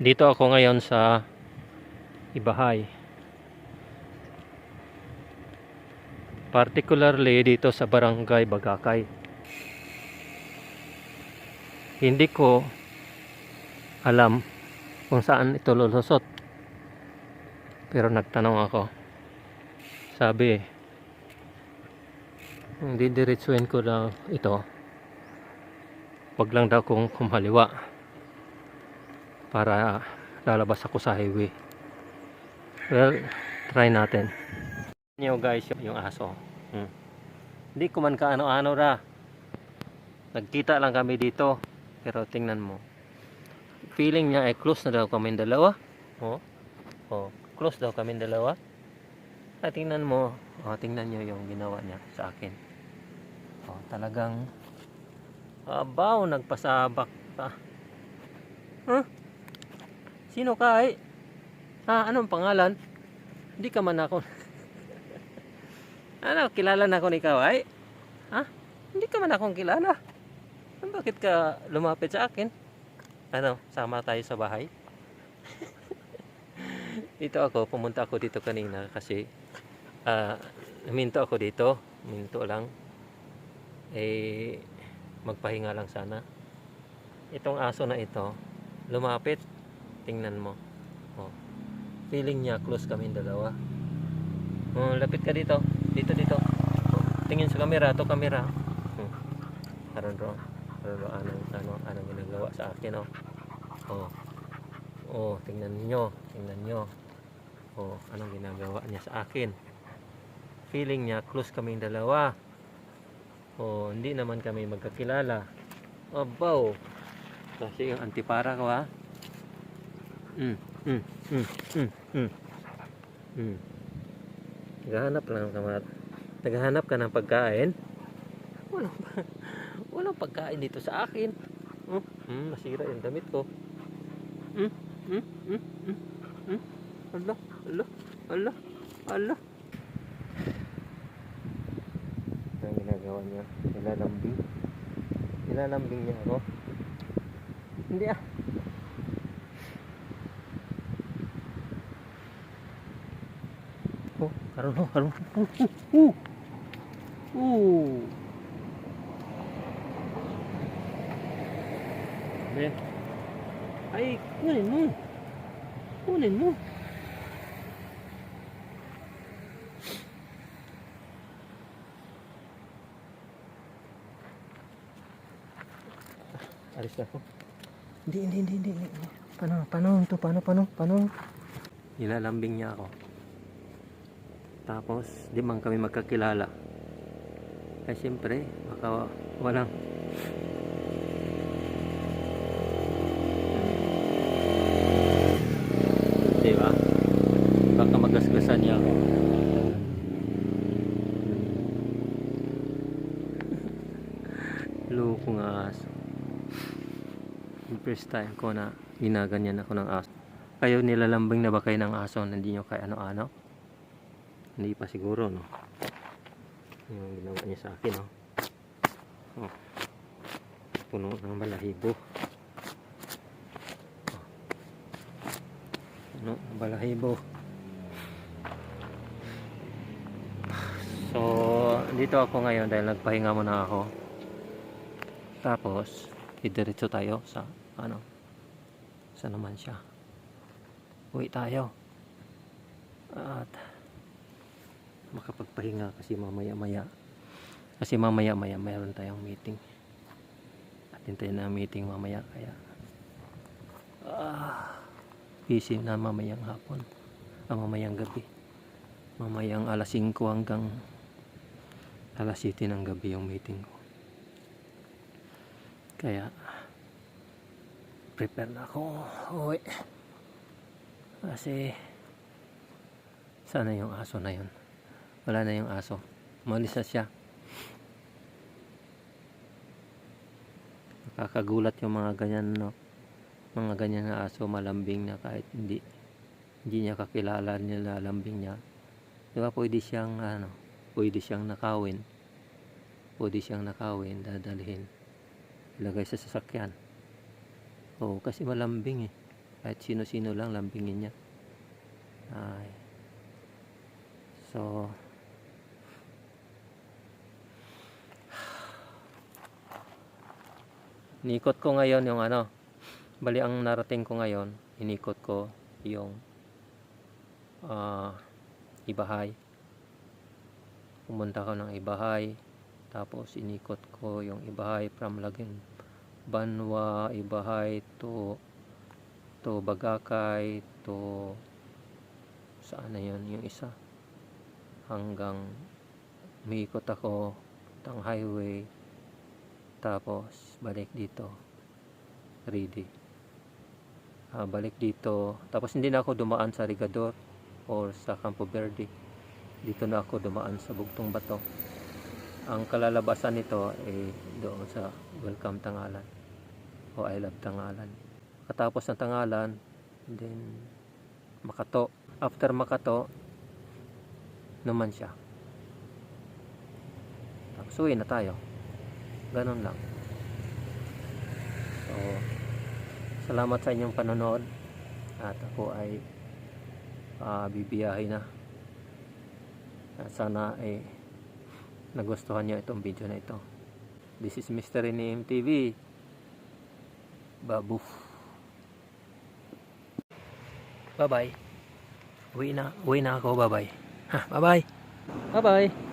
Dito ako ngayon sa Ibahay. Particularly dito sa Barangay Bagakay. Hindi ko alam kung saan ito lulusot. Pero nagtanong ako. Sabi, hindi diretsuhin ko na ito. Wag lang daw kung kumaliwa para lalabas ako sa highway. Well, try natin. Nyo guys, yung aso. Hindi ko man kaano-ano ra. Nagkita lang kami dito. Pero tingnan mo. Feeling niya ay close na daw kami dalawa. Close daw kami dalawa. Tingnan mo. Tingnan nyo yung ginawa niya sa akin. Talagang abaw, nagpasabak pa. Sino ka eh? Anong pangalan? Hindi ka man ako. Kilala na ako ni ikaw ay? Hindi ka man akong kilala. Bakit ka lumapit sa akin? Sama tayo sa bahay? Pumunta ako dito kanina kasi huminto ako dito. Huminto lang. Magpahinga lang sana. Itong aso na ito, lumapit. Tingnan mo. Feeling niya close kami dalawa. Lapit ka dito. Dito. Tingin sa camera, camera. Anong ginagawa sa akin, tingnan nyo. Anong ginagawa niya sa akin. Feeling niya close kaming dalawa. Hindi naman kami magkakilala. Abaw. Kasi yung antipara ko Naghahanap ka ng pagkain? Walang pagkain dito sa akin. Nasira yung damit ko. Ala. Ang ginagawa niya, nilalambing niya ako. Hindi karon. Ben. Ay, kunin mo. Alis na ako. Hindi. Paano? Nilalambing niya ako. Tapos, di man kami magkakilala. Siyempre, baka walang diba? Baka magasgasan niya ako. Loko nga aso. First time ko na ginaganyan ako ng aso. Kayo nilalambing na ba kayo ng aso? Hindi nyo kay ano-ano? Hindi pa siguro, no? Yung ginawa niya sa akin, puno ng balahibo. So, dito ako ngayon dahil nagpahinga muna ako. Tapos, didiretso tayo sa saan naman siya? Uwi tayo. At makapagpahinga kasi mamaya mayroon tayong meeting. At hintayin na meeting mamaya, kaya busy na mamayang hapon, mamayang gabi, mamayang alas 5 hanggang alas 7 ng gabi yung meeting ko. Kaya prepare na ako uwi kasi sana yung aso na yun. Wala na yung aso, umalis na siya. Nakakagulat yung mga ganyan, no? Mga ganyan na aso, malambing na kahit hindi niya kakilala, nilalambing niya. Diba pwede siyang nakawin, dadalhin, ilagay sa sasakyan. Kasi malambing Kahit sino-sino lang lambingin niya. Ay. So, inikot ko ngayon yung ano, bali ang narating ko ngayon, inikot ko yung Ibahay. Pumunta ko ng Ibahay, tapos inikot ko yung Ibahay from Laging Banwa, Ibahay to Bagakay, to saan na yun yung isa, hanggang umiikot ako ng highway, tapos balik dito ready. Balik dito, tapos hindi na ako dumaan sa Rigador or sa Campo Verde. Dito na ako dumaan sa Bugtong Bato. Ang kalalabasan nito ay doon sa Welcome Tangalan o I Love Tangalan. Katapos ng Tangalan, then Makato. After Makato naman siya. Tapos uwi na tayo. Ganun lang. So, salamat sa inyong panonood. At ako ay bibiyahe na. At sana ay nagustuhan nyo itong video na ito. This is Mr. Rene MTV. Babu. Bye bye. Uwi na ako. Bye bye. Bye bye. Bye bye.